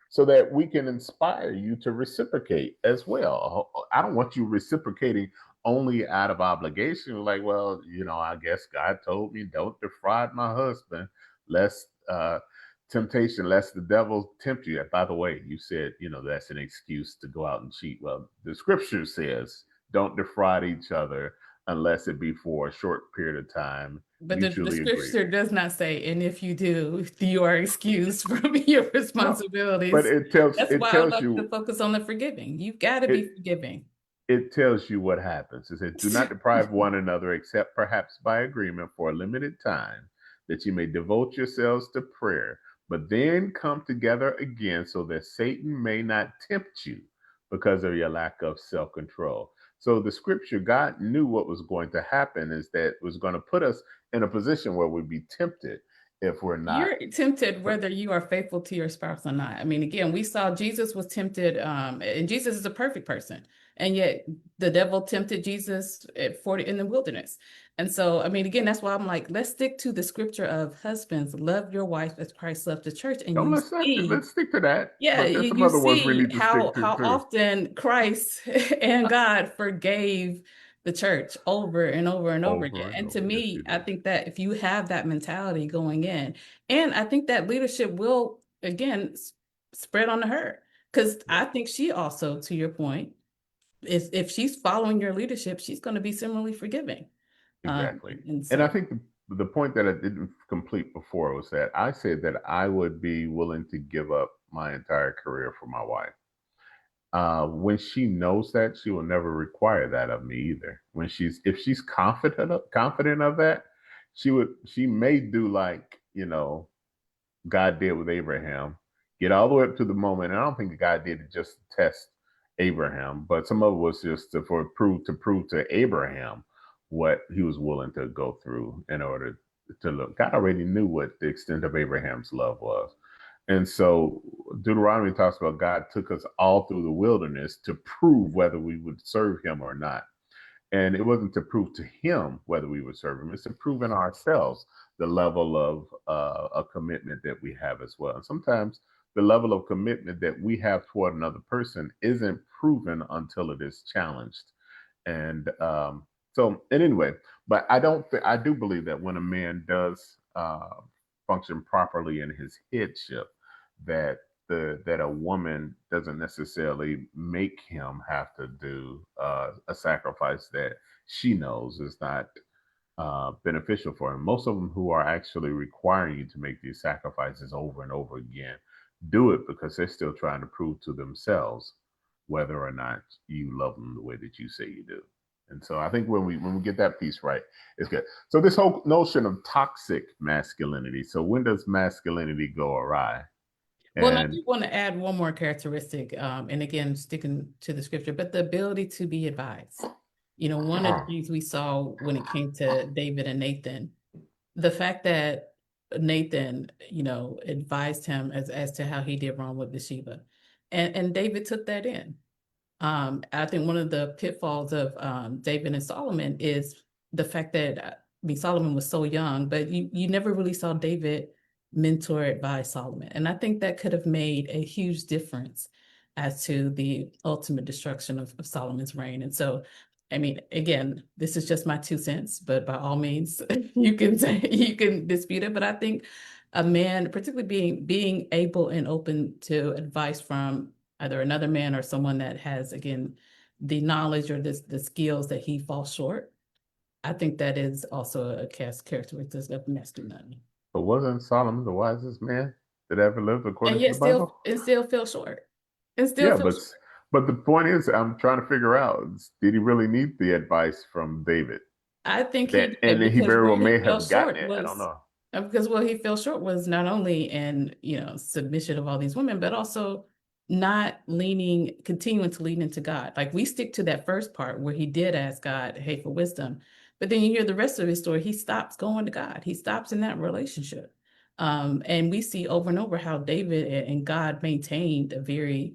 so that we can inspire you to reciprocate as well. I don't want you reciprocating only out of obligation, like, well, I guess God told me don't defraud my husband, lest temptation, lest the devil tempt you. By the way, you said, that's an excuse to go out and cheat. Well, the scripture says don't defraud each other unless it be for a short period of time, But the mutually agreed. scripture does not say, and if you do, you are excused from your No, but responsibilities. That's it why I tells love to you focus on the forgiving. You've got to be it forgiving. it tells you what happens. It says, do not deprive one another except perhaps by agreement for a limited time, that you may devote yourselves to prayer, but then come together again so that Satan may not tempt you because of your lack of self-control. So the scripture, God knew what was going to happen is that it was going to put us in a position where we'd be tempted if we're not. You're tempted whether you are faithful to your spouse or not. I mean, again, we saw Jesus was tempted, and Jesus is a perfect person, and yet the devil tempted Jesus at 40 in the wilderness. And so, I mean, again, that's why I'm like, let's stick to the scripture of husbands, love your wife as Christ loved the church, and Don't you let's not see. let's stick to that. Yeah, But there's some you other ones we see need to stick to how too. often Christ and God forgave the church over and over and over again. Over and And to over. Yes, me, you I did. think that if you have that mentality going in, and I think that leadership will again spread on to her. Because Yeah. I think she also, to your point, is if she's following your leadership, she's going to be similarly forgiving. Exactly. And And I so think the point that I didn't complete before was that I said that I would be willing to give up my entire career for my wife. When she knows that, she will never require that of me either. If she's confident of that, she may do like, God did with Abraham, get all the way up to the moment. And I don't think God did it just to test Abraham, but some of it was just to prove to Abraham what he was willing to go through in order to look. God already knew what the extent of Abraham's love was. And so Deuteronomy talks about God took us all through the wilderness to prove whether we would serve him or not. And it wasn't to prove to him whether we would serve him, it's to prove in ourselves the level of a commitment that we have as well. And sometimes the level of commitment that we have toward another person isn't proven until it is challenged. And and anyway, but I do believe that when a man does function properly in his headship, that that a woman doesn't necessarily make him have to do a sacrifice that she knows is not beneficial for him. Most of them who are actually requiring you to make these sacrifices over and over again do it because they're still trying to prove to themselves whether or not you love them the way that you say you do. And so I think when we get that piece right, it's good. So this whole notion of toxic masculinity. So when does masculinity go awry? well, and I And do want to add one more characteristic, and again, sticking to the scripture, but the ability to be advised. One of the things we saw when it came to David and Nathan, the fact that Nathan, advised him as to how he did wrong with Bathsheba. And David took that in. I think one of the pitfalls of David and Solomon is the fact that I mean Solomon was so young, but you never really saw David mentored by Solomon, and I think that could have made a huge difference as to the ultimate destruction of Solomon's reign. And so, I mean, again, this is just my 2 cents, but by all means, you can say you can dispute it. But I think a man, particularly being able and open to advice from either another man or someone that has, again, the knowledge or the skills that he falls short. I think that is also a characteristic of masculinity. But wasn't Solomon the wisest man that ever lived And according to yet the Bible? still fell short. And still Yeah, fell but short. but the point is, I'm trying to figure out: did he really need the advice from David? I think That he and did, then he because very where well he may fell have gotten short it. I don't was know. because what he fell short was not only in, submission of all these women, but also not continuing to lean into God. Like, we stick to that first part where he did ask God, hey, for wisdom. But then you hear the rest of his story, he stops going to God. He stops in that relationship. And we see over and over how David and God maintained a very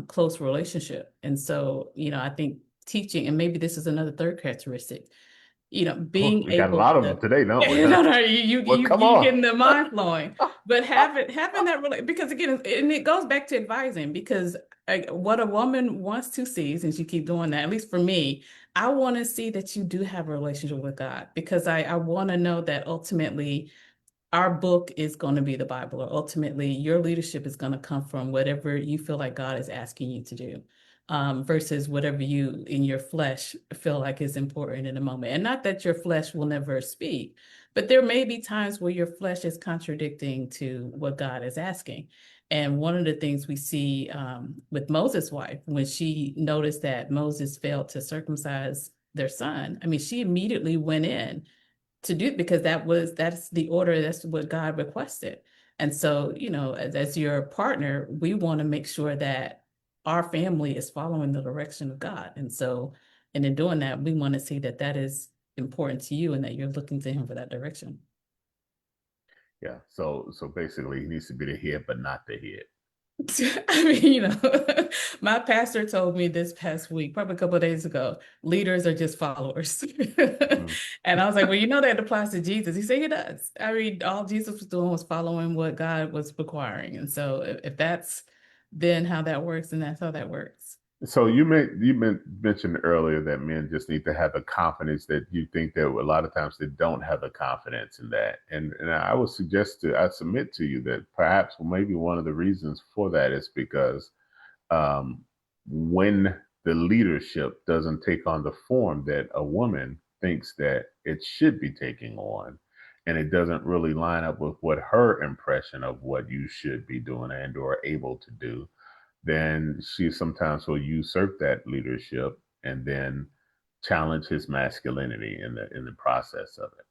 close relationship. And so, I think teaching, and maybe this is another third characteristic, Oh, being we got a able lot of them to, today, don't we? no, Huh? no, Well, come you on. getting the mind flowing, but having that because again, and it goes back to advising, because what a woman wants to see, since you keep doing that, at least for me, I want to see that you do have a relationship with God, because I want to know that ultimately our book is going to be the Bible, or ultimately your leadership is going to come from whatever you feel like God is asking you to do, versus whatever you in your flesh feel like is important in a moment. And not that your flesh will never speak, but there may be times where your flesh is contradicting to what God is asking. And one of the things we see with Moses' wife, when she noticed that Moses failed to circumcise their son, I mean, she immediately went in to do, because that's the order, that's what God requested. And so, as your partner, we want to make sure that our family is following the direction of God. And so, and in doing that, we want to see that that is important to you and that you're looking to him for that direction. Yeah. So basically, he needs to be the head, but not the head. I mean, my pastor told me this past week, probably a couple of days ago, leaders are just followers. Mm. And I was like, well, that applies to Jesus. He said it does. I mean, all Jesus was doing was following what God was requiring. And so if that's then how that works, then that's how that works. So mentioned earlier that men just need to have the confidence that you think that a lot of times they don't have the confidence in that, and I submit to you that perhaps maybe one of the reasons for that is because um, when the leadership doesn't take on the form that a woman thinks that it should be taking on, and it doesn't really line up with what her impression of what you should be doing and or able to do, then she sometimes will usurp that leadership and then challenge his masculinity in the process of it.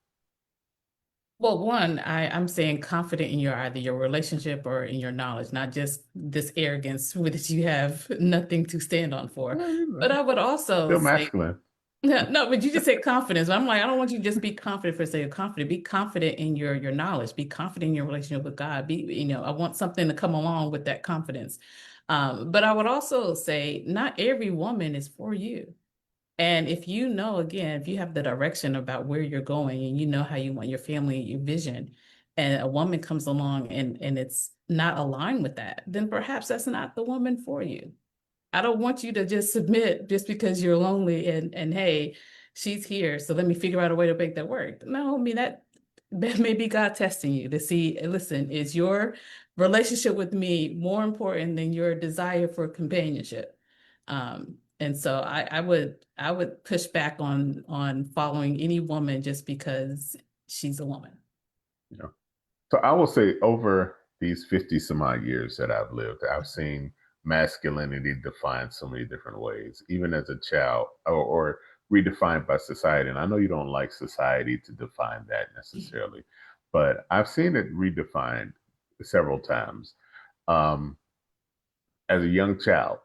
Well, one, I'm saying confident in your either your relationship or in your knowledge, not just this arrogance which you have nothing to stand on for. Well, But I would also still say, masculine. no, no, but you just said confidence. I'm like, I don't want you to just be confident for the sake of confident. Be confident in your knowledge. Be confident in your relationship with God. I want something to come along with that confidence. But I would also say, not every woman is for you. And if again, if you have the direction about where you're going and you know how you want your family, your vision, and a woman comes along and it's not aligned with that, then perhaps that's not the woman for you. I don't want you to just submit just because you're lonely and hey, she's here, so let me figure out a way to make that work. No, I mean that may be God testing you to see, listen, is your relationship with me more important than your desire for companionship? And so I would push back on following any woman just because she's a woman. You know. So I will say over these 50 some odd years that I've lived, I've seen masculinity defined so many different ways, even as a child or redefined by society. And I know you don't like society to define that necessarily, but I've seen it redefined several times. Um, as a young child,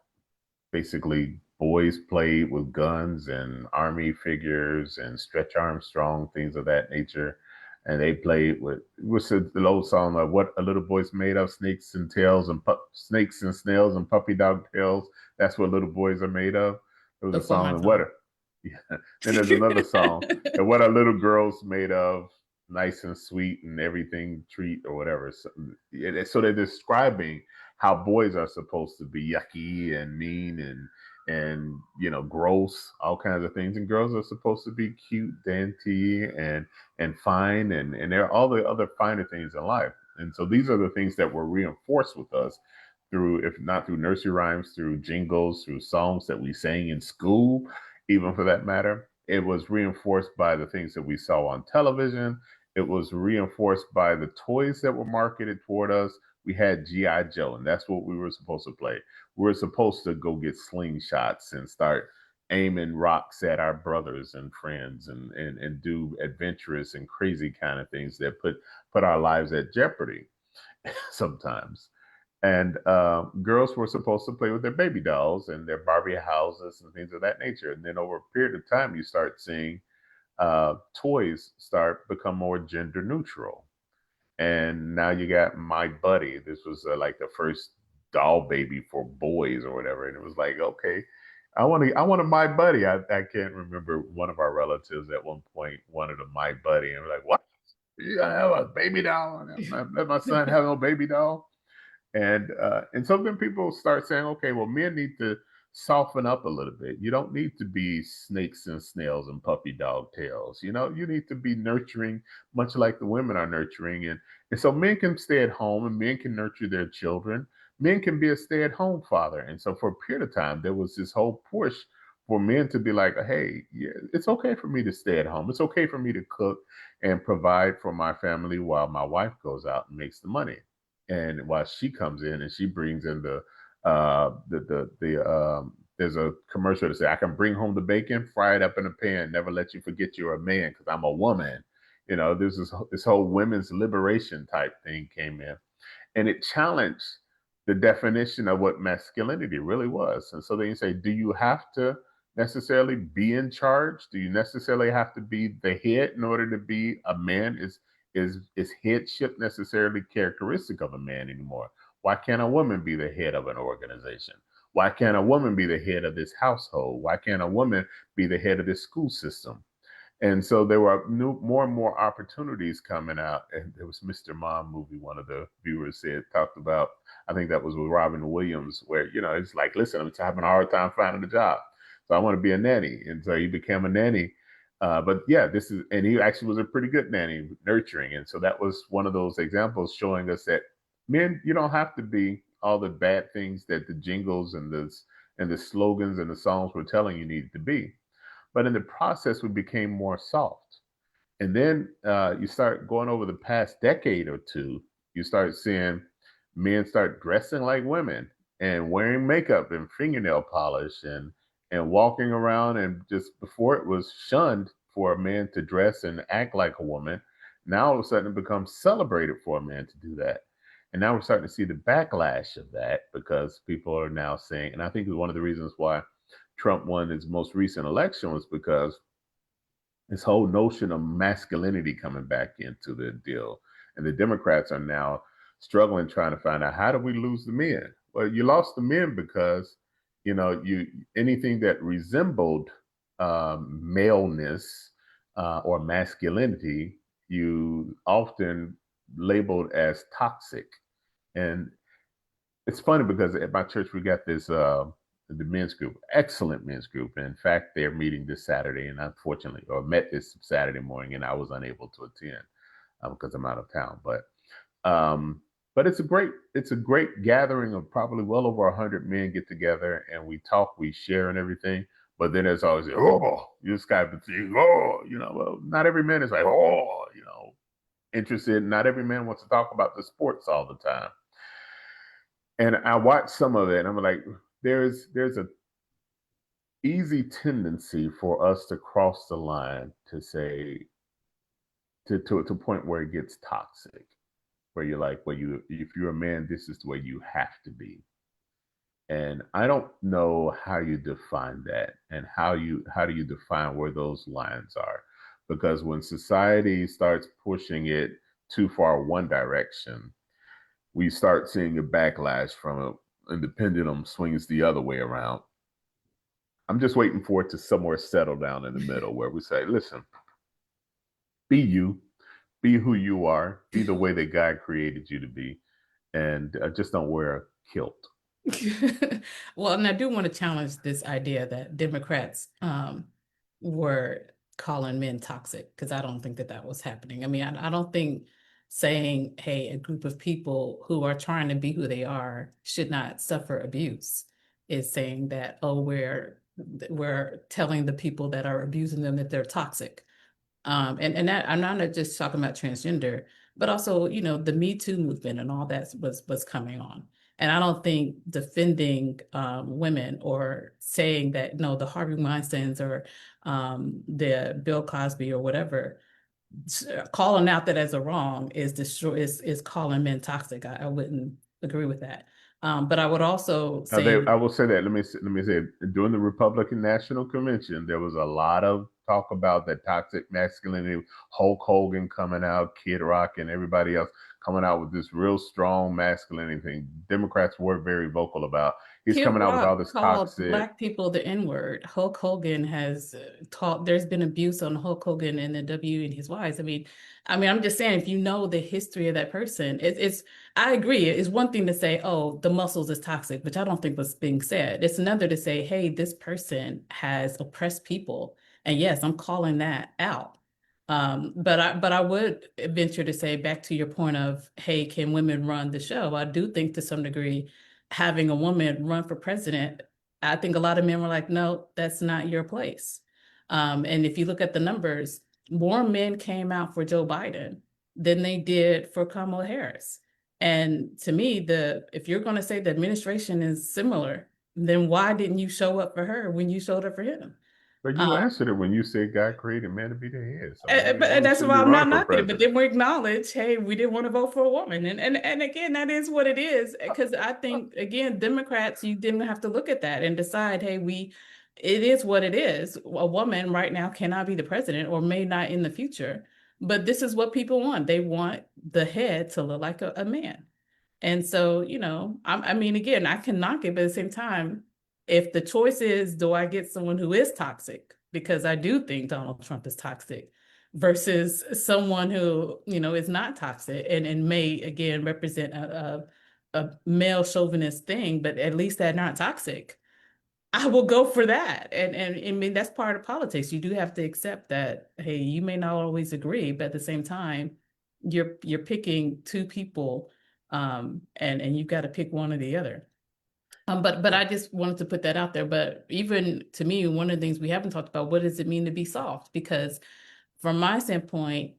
basically boys played with guns and army figures and Stretch Armstrong, things of that nature. and they played with what's the old song of what a little boy's made of, snakes and tails and snakes and snails and puppy dog tails. That's what little boys are made of. There The was a song Swan and what song. a yeah. Then there's another song and what are little girls made of, nice and sweet and everything treat or whatever. So they're describing how boys are supposed to be yucky and mean and gross, all kinds of things, and girls are supposed to be cute, dainty, and fine, and there are all the other finer things in life. And so these are the things that were reinforced with us through, if not through nursery rhymes, through jingles, through songs that we sang in school, even for that matter. It was reinforced by the things that we saw on television. It was reinforced by the toys that were marketed toward us. We had G.I. Joe, and that's what we were supposed to play. We were supposed to go get slingshots and start aiming rocks at our brothers and friends and do adventurous and crazy kind of things that put our lives at jeopardy sometimes. And girls were supposed to play with their baby dolls and their Barbie houses and things of that nature. And then over a period of time, you start seeing toys start become more gender neutral. And now you got My Buddy. This was like the first doll baby for boys or whatever. And it was like, okay, I want a My Buddy. I can't remember, one of our relatives at one point wanted a My Buddy, and we're like, what? You gotta have a baby doll? Let my son have no baby doll? And so then people start saying, okay, well, men need to soften up a little bit. You don't need to be snakes and snails and puppy dog tails. You need to be nurturing, much like the women are nurturing. And so men can stay at home and men can nurture their children. Men can be a stay-at-home father. And so for a period of time, there was this whole push for men to be like, hey, yeah, it's okay for me to stay at home. It's okay for me to cook and provide for my family while my wife goes out and makes the money, and while she comes in and she brings in there's a commercial that say, I can bring home the bacon, fry it up in a pan, never let you forget you're a man because I'm a woman. There's this whole women's liberation type thing came in, and it challenged the definition of what masculinity really was. And so then you say, do you have to necessarily be in charge? Do you necessarily have to be the head in order to be a man? Is headship necessarily characteristic of a man anymore? Why can't a woman be the head of an organization? Why can't a woman be the head of this household? Why can't a woman be the head of this school system? And so there were more and more opportunities coming out. And there was Mr. Mom movie, one of the viewers talked about, I think that was with Robin Williams, where, it's like, listen, I'm having a hard time finding a job. So I want to be a nanny. And so he became a nanny. But yeah, and he actually was a pretty good nanny, nurturing. And so that was one of those examples showing us that men, you don't have to be all the bad things that the jingles and the slogans and the songs were telling you needed to be. But in the process, we became more soft. And then you start going over the past decade or two, you start seeing men start dressing like women and wearing makeup and fingernail polish and walking around. And just before, it was shunned for a man to dress and act like a woman. Now all of a sudden it becomes celebrated for a man to do that. And now we're starting to see the backlash of that because people are now saying, and I think it's one of the reasons why Trump won his most recent election was because this whole notion of masculinity coming back into the deal. And the Democrats are now struggling trying to find out, how do we lose the men? Well, you lost the men because, you anything that resembled maleness or masculinity, you often labeled as toxic. And it's funny because at my church we got this the men's group, excellent men's group. And in fact, they're meeting this Saturday, and unfortunately, or met this Saturday morning, and I was unable to attend because I'm out of town. Um, but it's a great gathering of probably well over 100 men get together, and we talk, we share, and everything. But then there's always, oh, you just got to see, oh, well, not every man is like, oh, interested. Not every man wants to talk about the sports all the time. And I watched some of it, and I'm like, there's a easy tendency for us to cross the line to say to a point where it gets toxic, where you're like, well, if you're a man, this is the way you have to be. And I don't know how you define that and how do you define where those lines are. because when society starts pushing it too far one direction, we start seeing a backlash from it, and the pendulum swings the other way around. I'm just waiting for it to somewhere settle down in the middle where we say, listen, be you, be who you are, be the way that God created you to be, and just don't wear a kilt. Well, and I do want to challenge this idea that Democrats were calling men toxic, because I don't think that that was happening. I mean, I don't think saying, hey, a group of people who are trying to be who they are should not suffer abuse is saying that, oh, we're telling the people that are abusing them that they're toxic. And that I'm not just talking about transgender, but also, the Me Too movement and all that was coming on. And I don't think defending women or saying that no, the Harvey Weinsteins or the Bill Cosby or whatever, calling out that as a wrong is is calling men toxic. I wouldn't agree with that. But I would also say I will say that. Let me say during the Republican National Convention, there was a lot of talk about that toxic masculinity. Hulk Hogan coming out, Kid Rock, and everybody else coming out with this real strong masculinity thing. Democrats were very vocal about. He's Kid coming out with all Rock this called toxic. Black people the N-word. Hulk Hogan has taught. There's been abuse on Hulk Hogan and the W and his wives. I mean, I'm just saying, if you know the history of that person, it's. I agree. It's one thing to say, "Oh, the muscles is toxic," which I don't think was being said. It's another to say, "Hey, this person has oppressed people," and yes, I'm calling that out. But I would venture to say, back to your point of, hey, can women run the show? I do think to some degree having a woman run for president, I think a lot of men were like, no, that's not your place. And if you look at the numbers, more men came out for Joe Biden than they did for Kamala Harris. And to me, if you're going to say the administration is similar, then why didn't you show up for her when you showed up for him? But you Um, answered it when you said God created man to be the head. So maybe a but woman that's shouldn't why be I'm not running for knocking it. But president. then we acknowledge, hey, we didn't want to vote for a woman, and again, that is what it is. Because I think again, Democrats, you didn't have to look at that and decide, hey, it is what it is. A woman right now cannot be the president, or may not in the future. But this is what people want. They want the head to look like a man. And so, I mean, again, I can knock it, but at the same time, if the choice is, do I get someone who is toxic? Because I do think Donald Trump is toxic versus someone who, is not toxic and may, again, represent a male chauvinist thing, but at least they're not toxic. I will go for that. And I mean, that's part of politics. You do have to accept that, hey, you may not always agree, but at the same time, you're picking two people, and you've got to pick one or the other. But Yeah. I just wanted to put that out there. But even to me, one of the things we haven't talked about, what does it mean to be soft? Because from my standpoint,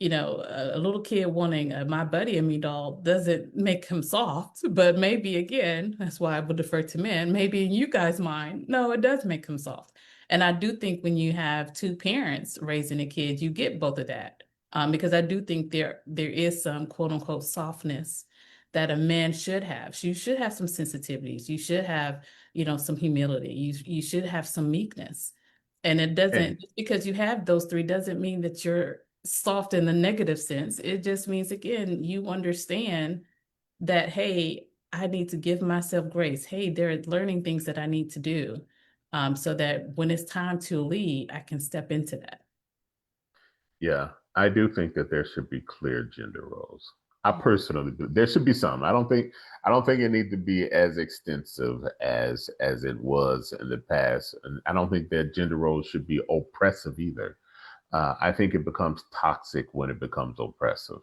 a little kid wanting a My Buddy and Me doll doesn't make him soft, but maybe again, that's why I would defer to men. Maybe in you guys' mind, no, it does make him soft. And I do think when you have two parents raising a kid, you get both of that. Because I do think there is some quote unquote softness that a man should have. You should have some sensitivities. You should have, some humility. You should have some meekness. And it And doesn't, just because you have those three doesn't mean that you're soft in the negative sense. It just means, again, you understand that, hey, I need to give myself grace. Hey, there are learning things that I need to do, so that when it's time to lead, I can step into that. yeah, I do think that there should be clear gender roles. I personally do. There should be some. I don't think it needs to be as extensive as it was in the past. And I don't think that gender roles should be oppressive either. I think it becomes toxic when it becomes oppressive.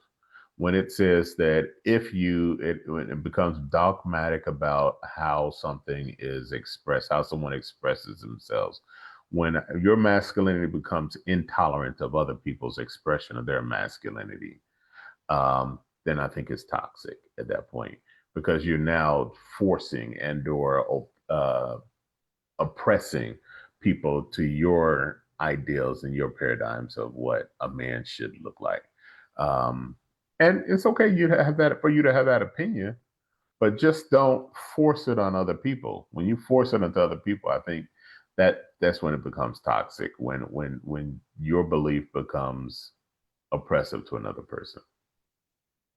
When it says that when it becomes dogmatic about how something is expressed, how someone expresses themselves, when your masculinity becomes intolerant of other people's expression of their masculinity, then I think it's toxic at that point because you're now forcing and/or oppressing people to your ideals and your paradigms of what a man should look like. Um, and it's okay you to have that for you to have that opinion, but just don't force it on other people. When you force it onto other people, I think that's when it becomes toxic. When your belief becomes oppressive to another person.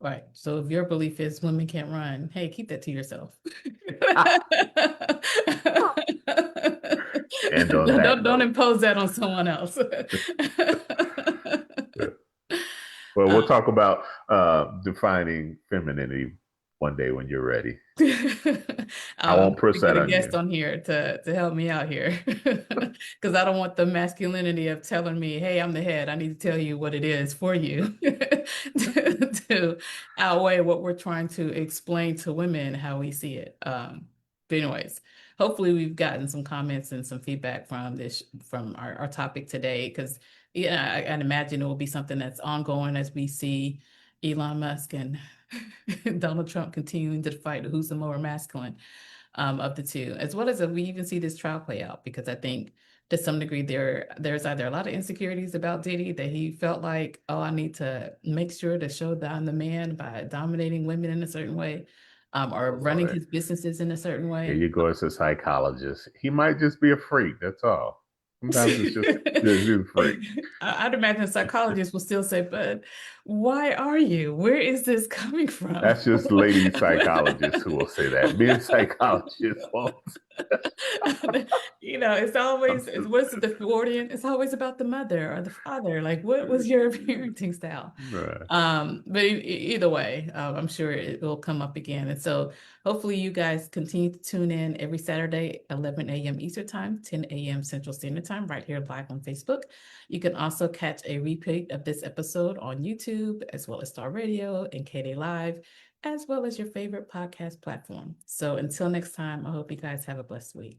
Right. So if your belief is women can't run, hey, keep that to yourself. And on that Don't note, impose that on someone else. well, we'll Um, talk about defining femininity one day when you're ready. I I'm won't going push to get that a on guest you. on here to help me out here because I don't want the masculinity of telling me, hey, I'm the head. I need to tell you what it is for you to outweigh what we're trying to explain to women how we see it. But anyways, hopefully we've gotten some comments and some feedback from our topic today because yeah, I'd imagine it will be something that's ongoing as we see Elon Musk and Donald Trump continuing to fight who's the more masculine of the two, as well as if we even see this trial play out, because I think to some degree there's either a lot of insecurities about Diddy that he felt like, oh, I need to make sure to show that I'm the man by dominating women in a certain way, or Oh running Lord. his businesses in a certain Here way. you go as a psychologist. He might just be a freak. That's all. Sometimes it's just a freak. I'd imagine psychologists will still say, but why are you? Where is this coming from? That's just lady psychologists who will say that. Men psychologists won't. It's I'm always just, what's the Freudian? It's always about the mother or the father. Like, what was your parenting style? right. But either way, I'm sure it will come up again. And so hopefully you guys continue to tune in every Saturday, 11 a.m. Eastern Time, 10 a.m. Central Standard Time, right here live on Facebook. You can also catch a repeat of this episode on YouTube, as well as Star Radio and KD Live, as well as your favorite podcast platform. So until next time, I hope you guys have a blessed week.